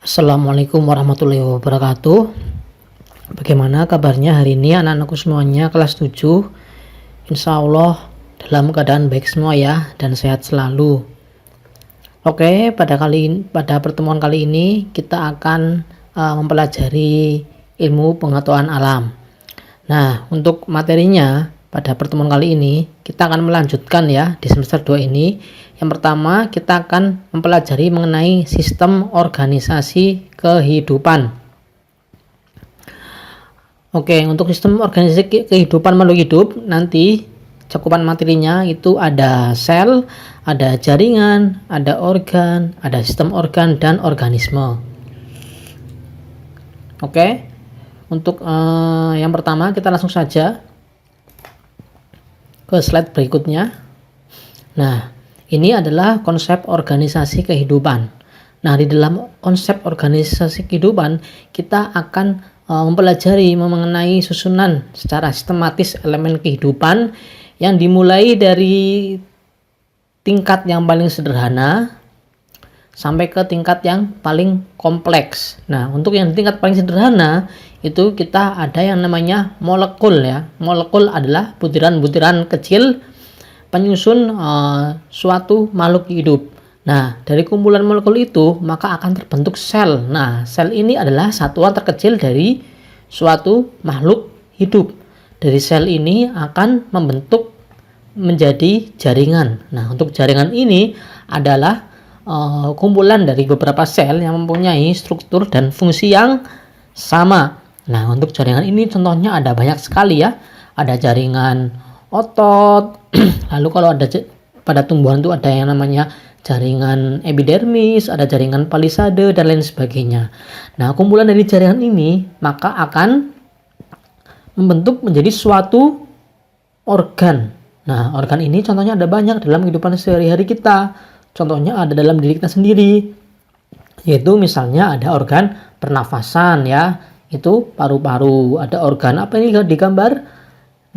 Assalamualaikum warahmatullahi wabarakatuh. Bagaimana kabarnya hari ini anak-anakku semuanya kelas 7? Insya Allah dalam keadaan baik semua ya, dan sehat selalu. Oke, pada pertemuan kali ini kita akan mempelajari ilmu pengetahuan alam. Nah, untuk materinya pada pertemuan kali ini kita akan melanjutkan ya di semester 2 ini. Yang pertama, kita akan mempelajari mengenai sistem organisasi kehidupan. Oke, untuk sistem organisasi kehidupan makhluk hidup, nanti cakupan materinya itu ada sel, ada jaringan, ada organ, ada sistem organ, dan organisme. Oke, untuk yang pertama kita langsung saja ke slide berikutnya. Nah, ini adalah konsep organisasi kehidupan. Nah, di dalam konsep organisasi kehidupan kita akan mempelajari mengenai susunan secara sistematis elemen kehidupan yang dimulai dari tingkat yang paling sederhana sampai ke tingkat yang paling kompleks. Nah, untuk yang tingkat paling sederhana itu kita ada yang namanya molekul ya. Molekul adalah butiran-butiran kecil penyusun suatu makhluk hidup. Nah, dari kumpulan molekul itu maka akan terbentuk sel. Nah, sel ini adalah satuan terkecil dari suatu makhluk hidup. Dari sel ini akan membentuk menjadi jaringan. Nah, untuk jaringan ini adalah kumpulan dari beberapa sel yang mempunyai struktur dan fungsi yang sama. Nah, untuk jaringan ini contohnya ada banyak sekali ya. Ada jaringan otot. Lalu kalau ada pada tumbuhan itu ada yang namanya jaringan epidermis, ada jaringan palisade, dan lain sebagainya. Nah, kumpulan dari jaringan ini maka akan membentuk menjadi suatu organ. Nah, organ ini contohnya ada banyak dalam kehidupan sehari-hari kita. Contohnya ada dalam diri kita sendiri, yaitu misalnya ada organ pernafasan ya, itu paru-paru. Ada organ apa ini digambar?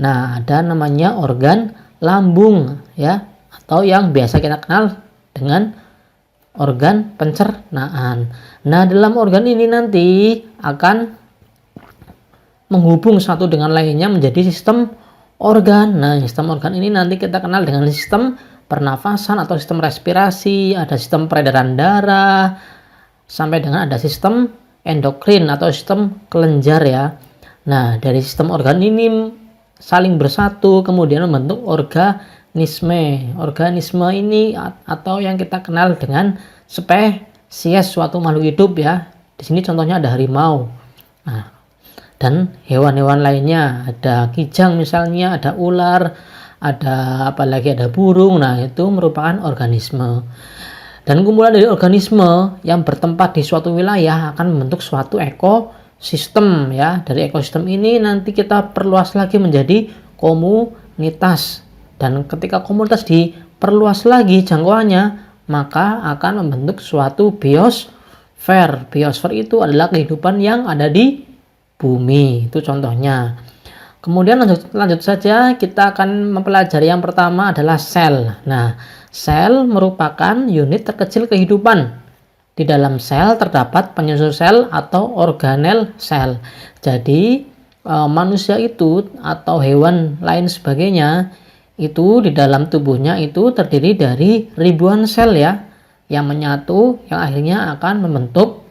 Nah, ada namanya organ lambung ya, atau yang biasa kita kenal dengan organ pencernaan. Nah, dalam organ ini nanti akan menghubung satu dengan lainnya menjadi sistem organ. Nah, sistem organ ini nanti kita kenal dengan sistem pernafasan atau sistem respirasi, ada sistem peredaran darah, sampai dengan ada sistem endokrin atau sistem kelenjar ya. Nah, dari sistem organ ini saling bersatu kemudian membentuk organisme. Organisme ini atau yang kita kenal dengan spesies suatu makhluk hidup ya. Di sini contohnya ada harimau. Nah, dan hewan-hewan lainnya, ada kijang misalnya, ada ular, ada apalagi ada burung. Nah, itu merupakan organisme. Dan kumpulan dari organisme yang bertempat di suatu wilayah akan membentuk suatu ekosistem ya. Dari ekosistem ini nanti kita perluas lagi menjadi komunitas. Dan ketika komunitas diperluas lagi jangkauannya, maka akan membentuk suatu biosfer. Biosfer itu adalah kehidupan yang ada di bumi. Itu contohnya. Kemudian lanjut saja, kita akan mempelajari yang pertama adalah sel. Nah, sel merupakan unit terkecil kehidupan. Di dalam sel terdapat penyusun sel atau organel sel. Jadi manusia itu atau hewan lain sebagainya itu di dalam tubuhnya itu terdiri dari ribuan sel ya, yang menyatu yang akhirnya akan membentuk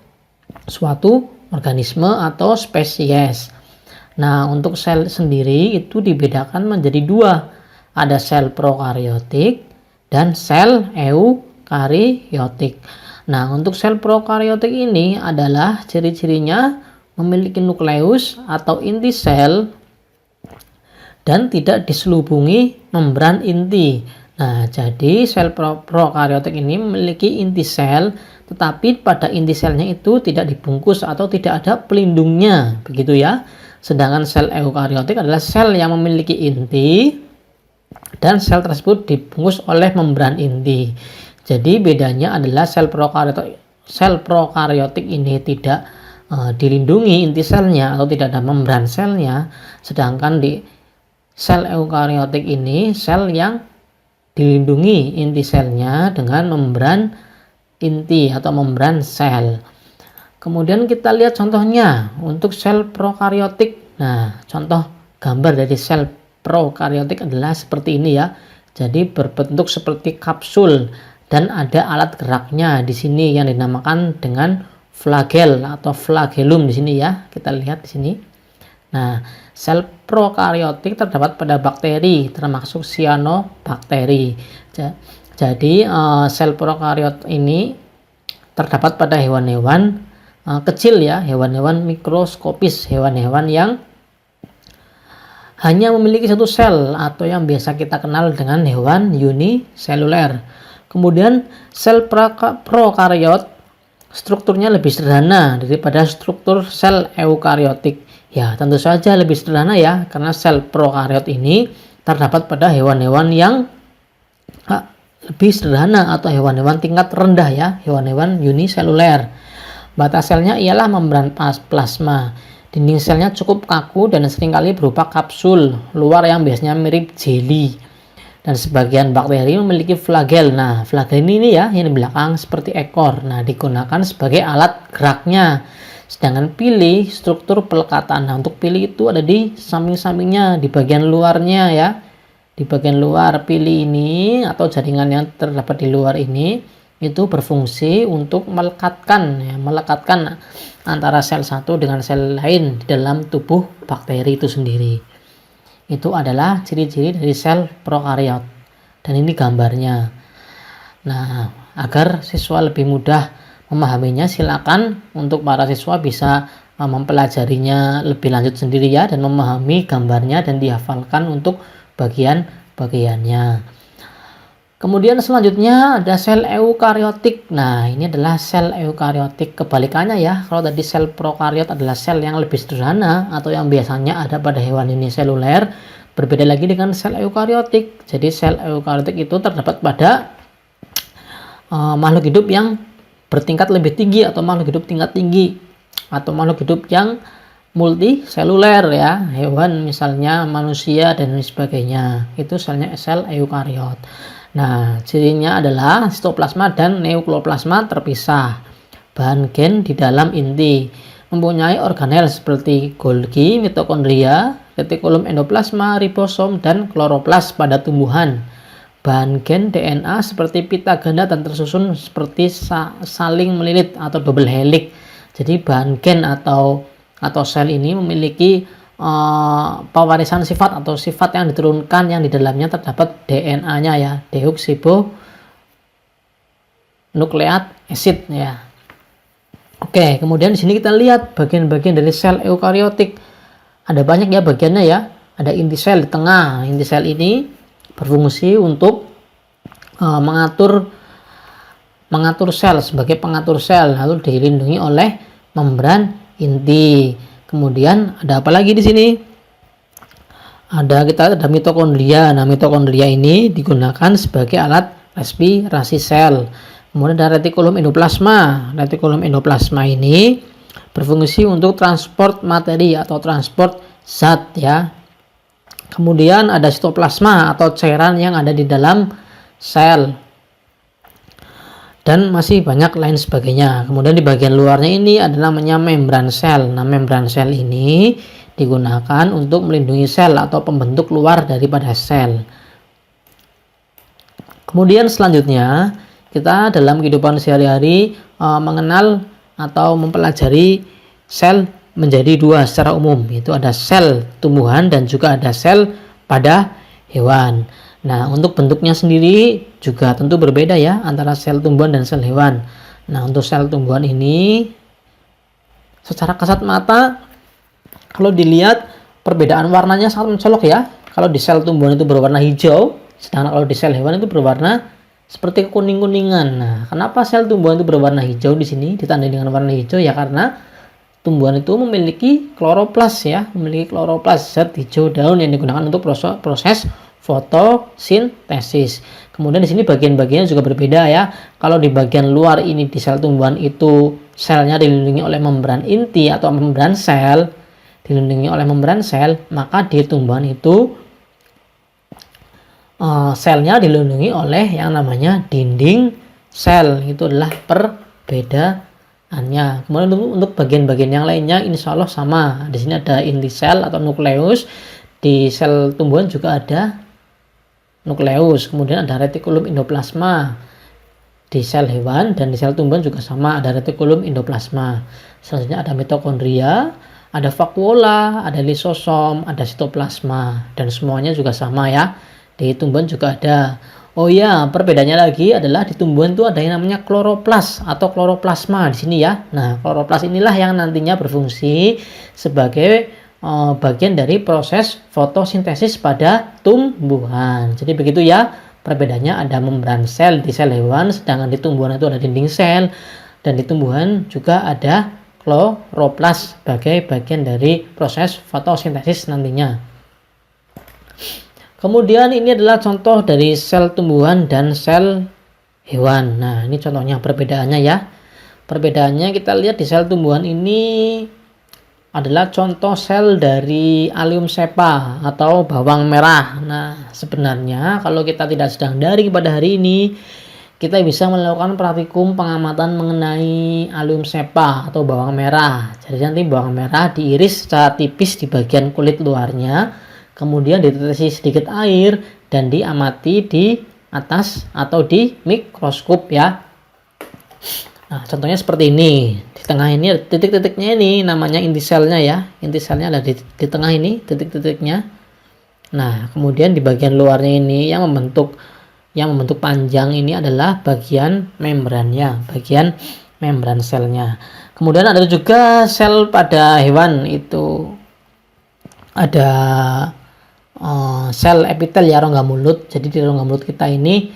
suatu organisme atau spesies. Nah, untuk sel sendiri itu dibedakan menjadi dua. Ada sel prokaryotik dan sel eukaryotik. Nah, untuk sel prokaryotik ini adalah ciri-cirinya memiliki nukleus atau inti sel dan tidak diselubungi membran inti. Nah, jadi sel prokaryotik ini memiliki inti sel, tetapi pada inti selnya itu tidak dibungkus atau tidak ada pelindungnya, begitu ya. Sedangkan sel eukaryotik adalah sel yang memiliki inti dan sel tersebut dibungkus oleh membran inti. Jadi bedanya adalah sel prokaryotik ini tidak dilindungi inti selnya atau tidak ada membran selnya, sedangkan di sel eukaryotik ini sel yang dilindungi inti selnya dengan membran inti atau membran sel. Kemudian kita lihat contohnya untuk sel prokariotik. Nah, contoh gambar dari sel prokariotik adalah seperti ini ya. Jadi berbentuk seperti kapsul dan ada alat geraknya di sini yang dinamakan dengan flagel atau flagellum di sini ya. Kita lihat di sini. Nah, sel prokariotik terdapat pada bakteri termasuk cyanobacteria. Jadi sel prokariot ini terdapat pada hewan-hewan kecil ya, hewan-hewan mikroskopis, hewan-hewan yang hanya memiliki satu sel atau yang biasa kita kenal dengan hewan uniseluler. Kemudian sel prokariot strukturnya lebih sederhana daripada struktur sel eukariotik. Ya, tentu saja lebih sederhana ya, karena sel prokariot ini terdapat pada hewan-hewan yang lebih sederhana atau hewan-hewan tingkat rendah ya, hewan-hewan uniseluler. Batas selnya ialah membran plasma. Dinding selnya cukup kaku dan seringkali berupa kapsul luar yang biasanya mirip jeli. Dan sebagian bakteri memiliki flagel. Nah, flagel ini ya, yang di belakang seperti ekor. Nah, digunakan sebagai alat geraknya. Sedangkan pili struktur pelekatan. Nah, untuk pili itu ada di samping-sampingnya, di bagian luarnya ya. Di bagian luar pili ini atau jaringan yang terdapat di luar ini itu berfungsi untuk melekatkan antara sel satu dengan sel lain di dalam tubuh bakteri itu sendiri. Itu adalah ciri-ciri dari sel prokariot. Dan ini gambarnya. Nah, agar siswa lebih mudah memahaminya, silakan untuk para siswa bisa mempelajarinya lebih lanjut sendiri ya, dan memahami gambarnya dan dihafalkan untuk bagian-bagiannya. Kemudian selanjutnya ada sel eukariotik. Nah, ini adalah sel eukariotik. Kebalikannya ya, kalau tadi sel prokariot adalah sel yang lebih sederhana atau yang biasanya ada pada hewan uniseluler, berbeda lagi dengan sel eukariotik. Jadi sel eukariotik itu terdapat pada makhluk hidup yang bertingkat lebih tinggi atau makhluk hidup tingkat tinggi atau makhluk hidup yang multiseluler ya, hewan misalnya manusia dan sebagainya. Itu selnya sel eukariot. Nah, cirinya adalah sitoplasma dan nukleoplasma terpisah. Bahan gen di dalam inti. Mempunyai organel seperti Golgi, mitokondria, retikulum endoplasma, ribosom, dan kloroplas pada tumbuhan. Bahan gen DNA seperti pita ganda dan tersusun seperti saling melilit atau double helix. Jadi bahan gen atau sel ini memiliki pewarisan sifat atau sifat yang diturunkan yang di dalamnya terdapat DNA-nya ya, deoksiribonukleat acid ya. Oke, kemudian di sini kita lihat bagian-bagian dari sel eukariotik. Ada banyak ya bagiannya ya. Ada inti sel di tengah. Inti sel ini berfungsi untuk mengatur sel sebagai pengatur sel, lalu dilindungi oleh membran inti. Kemudian ada apa lagi di sini? Ada mitokondria. Nah, mitokondria ini digunakan sebagai alat respirasi sel. Kemudian ada retikulum endoplasma. Retikulum endoplasma ini berfungsi untuk transport materi atau transport zat ya. Kemudian ada sitoplasma atau cairan yang ada di dalam sel. Dan masih banyak lain sebagainya. Kemudian di bagian luarnya ini ada namanya membran sel. Nah, membran sel ini digunakan untuk melindungi sel atau pembentuk luar daripada sel. Kemudian selanjutnya kita dalam kehidupan sehari-hari mengenal atau mempelajari sel menjadi dua secara umum. Itu ada sel tumbuhan dan juga ada sel pada hewan. Nah, untuk bentuknya sendiri juga tentu berbeda ya antara sel tumbuhan dan sel hewan. Nah, untuk sel tumbuhan ini secara kasat mata kalau dilihat perbedaan warnanya sangat mencolok ya. Kalau di sel tumbuhan itu berwarna hijau, sedangkan kalau di sel hewan itu berwarna seperti kuning-kuningan. Nah, kenapa sel tumbuhan itu berwarna hijau di sini ditandai dengan warna hijau ya, karena tumbuhan itu memiliki kloroplas ya, memiliki kloroplas, zat hijau daun yang digunakan untuk proses fotosintesis. Kemudian di sini bagian-bagiannya juga berbeda ya. Kalau di bagian luar ini di sel tumbuhan itu selnya dilindungi oleh membran inti atau membran sel, maka di tumbuhan itu selnya dilindungi oleh yang namanya dinding sel. Itu adalah perbedaan Kemudian untuk bagian-bagian yang lainnya insya Allah sama. Di sini ada inti sel atau nukleus. Di sel tumbuhan juga ada nukleus. Kemudian ada retikulum endoplasma di sel hewan, dan di sel tumbuhan juga sama, ada retikulum endoplasma. Selanjutnya ada mitokondria, ada vakuola, ada lisosom, ada sitoplasma, dan semuanya juga sama ya. Di tumbuhan juga ada. Oh ya, perbedaannya lagi adalah di tumbuhan itu ada yang namanya kloroplas atau kloroplasma di sini ya. Nah, kloroplas inilah yang nantinya berfungsi sebagai bagian dari proses fotosintesis pada tumbuhan. Jadi begitu ya, perbedaannya ada membran sel di sel hewan, sedangkan di tumbuhan itu ada dinding sel, dan di tumbuhan juga ada kloroplas sebagai bagian dari proses fotosintesis nantinya. Kemudian ini adalah contoh dari sel tumbuhan dan sel hewan. Nah, ini contohnya perbedaannya ya. Perbedaannya kita lihat di sel tumbuhan ini adalah contoh sel dari Allium cepa atau bawang merah. Nah, sebenarnya kalau kita tidak sedang daring pada hari ini, kita bisa melakukan praktikum pengamatan mengenai Allium cepa atau bawang merah. Jadi nanti bawang merah diiris secara tipis di bagian kulit luarnya, kemudian ditetesi sedikit air dan diamati di atas atau di mikroskop ya. Nah, contohnya seperti ini. Di tengah ini ada titik-titiknya, ini namanya inti selnya ya. Inti selnya ada di tengah ini, titik-titiknya. Nah, kemudian di bagian luarnya ini yang membentuk panjang ini adalah bagian membrannya, bagian membran selnya. Kemudian ada juga sel pada hewan, itu ada sel epitel ya, rongga mulut. Jadi di rongga mulut kita ini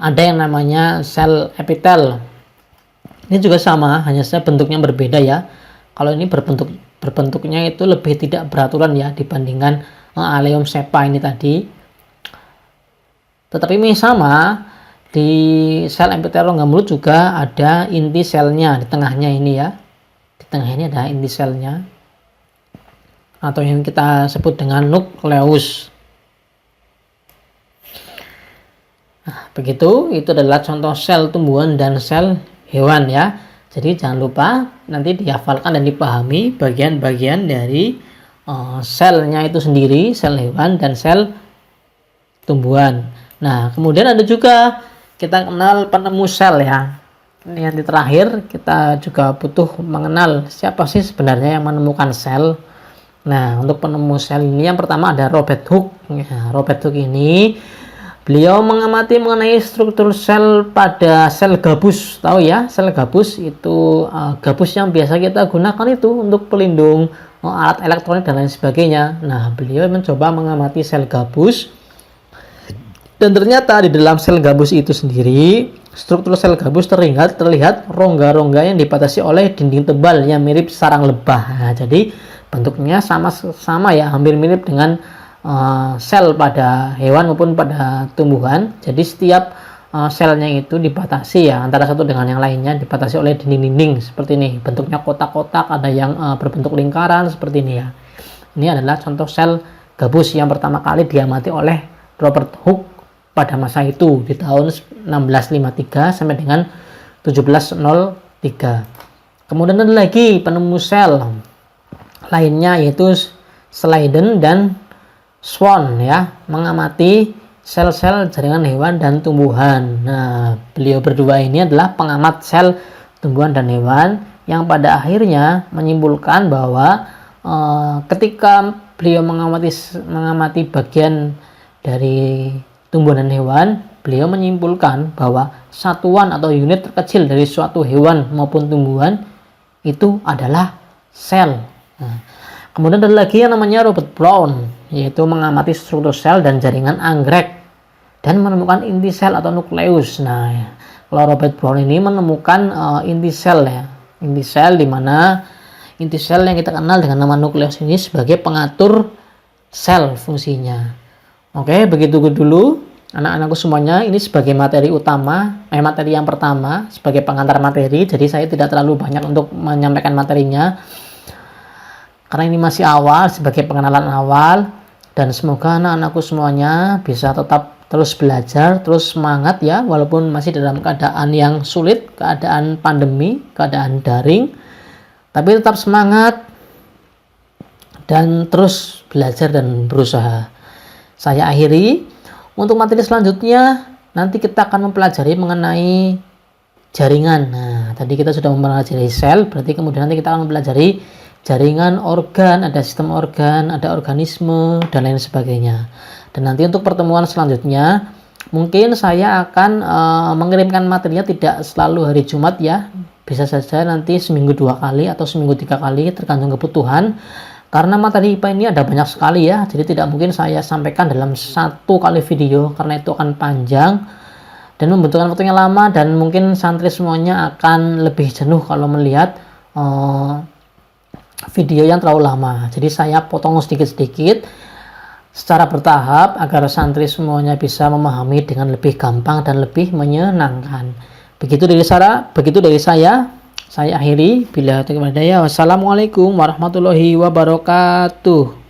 ada yang namanya sel epitel. Ini juga sama, hanya saja bentuknya berbeda ya. Kalau ini berbentuknya itu lebih tidak beraturan ya dibandingkan Allium cepa ini tadi. Tetapi ini sama, di sel epitel rongga mulut juga ada inti selnya di tengahnya ini ya. Di tengah ini ada inti selnya, atau yang kita sebut dengan nukleus. Nah, begitu, itu adalah contoh sel tumbuhan dan sel hewan ya. Jadi jangan lupa nanti dihafalkan dan dipahami bagian-bagian dari selnya itu sendiri, sel hewan dan sel tumbuhan. Nah, kemudian ada juga kita kenal penemu sel ya. Ini yang terakhir, kita juga butuh mengenal siapa sih sebenarnya yang menemukan sel. Nah, untuk penemu sel ini yang pertama ada Robert Hooke. Ya, Robert Hooke ini beliau mengamati mengenai struktur sel pada sel gabus. Tahu ya, sel gabus itu gabus yang biasa kita gunakan itu untuk pelindung alat elektronik dan lain sebagainya. Nah, beliau mencoba mengamati sel gabus, dan ternyata di dalam sel gabus itu sendiri, struktur sel gabus terlihat rongga-rongga yang dibatasi oleh dinding tebal yang mirip sarang lebah. Nah, jadi bentuknya sama ya, hampir mirip dengan sel pada hewan maupun pada tumbuhan. Jadi setiap selnya itu dibatasi ya, antara satu dengan yang lainnya dibatasi oleh dinding-dinding seperti ini. Bentuknya kotak-kotak, ada yang berbentuk lingkaran seperti ini ya. Ini adalah contoh sel gabus yang pertama kali diamati oleh Robert Hooke pada masa itu di tahun 1653 sampai dengan 1703. Kemudian ada lagi penemu sel lainnya, yaitu Sladen dan Swan ya, mengamati sel-sel jaringan hewan dan tumbuhan. Nah, beliau berdua ini adalah pengamat sel tumbuhan dan hewan yang pada akhirnya menyimpulkan bahwa ketika beliau mengamati bagian dari tumbuhan dan hewan, beliau menyimpulkan bahwa satuan atau unit terkecil dari suatu hewan maupun tumbuhan itu adalah sel. Nah, kemudian ada lagi yang namanya Robert Brown, yaitu mengamati struktur sel dan jaringan anggrek dan menemukan inti sel atau nukleus. Nah, kalau Robert Brown ini menemukan inti sel ya, inti sel, di mana inti sel yang kita kenal dengan nama nukleus ini sebagai pengatur sel fungsinya. Oke, begitu dulu anak-anakku semuanya. Ini sebagai materi utama, materi yang pertama sebagai pengantar materi. Jadi saya tidak terlalu banyak untuk menyampaikan materinya, karena ini masih awal, sebagai pengenalan awal. Dan semoga anak-anakku semuanya bisa tetap terus belajar, terus semangat ya, walaupun masih dalam keadaan yang sulit, keadaan pandemi, keadaan daring, tapi tetap semangat dan terus belajar dan berusaha. Saya akhiri. Untuk materi selanjutnya nanti kita akan mempelajari mengenai jaringan. Nah, tadi kita sudah mempelajari sel, berarti kemudian nanti kita akan mempelajari jaringan organ, ada sistem organ, ada organisme dan lain sebagainya. Dan nanti untuk pertemuan selanjutnya mungkin saya akan mengirimkan materinya tidak selalu hari Jumat ya, bisa saja nanti seminggu 2 kali atau seminggu 3 kali tergantung kebutuhan. Karena materi IPA ini ada banyak sekali ya, jadi tidak mungkin saya sampaikan dalam 1 kali video karena itu akan panjang dan membutuhkan waktunya lama, dan mungkin santri semuanya akan lebih jenuh kalau melihat video yang terlalu lama. Jadi saya potong sedikit-sedikit secara bertahap agar santri semuanya bisa memahami dengan lebih gampang dan lebih menyenangkan. Begitu dari saya. Saya akhiri. Bila hidayah. Wassalamualaikum warahmatullahi wabarakatuh.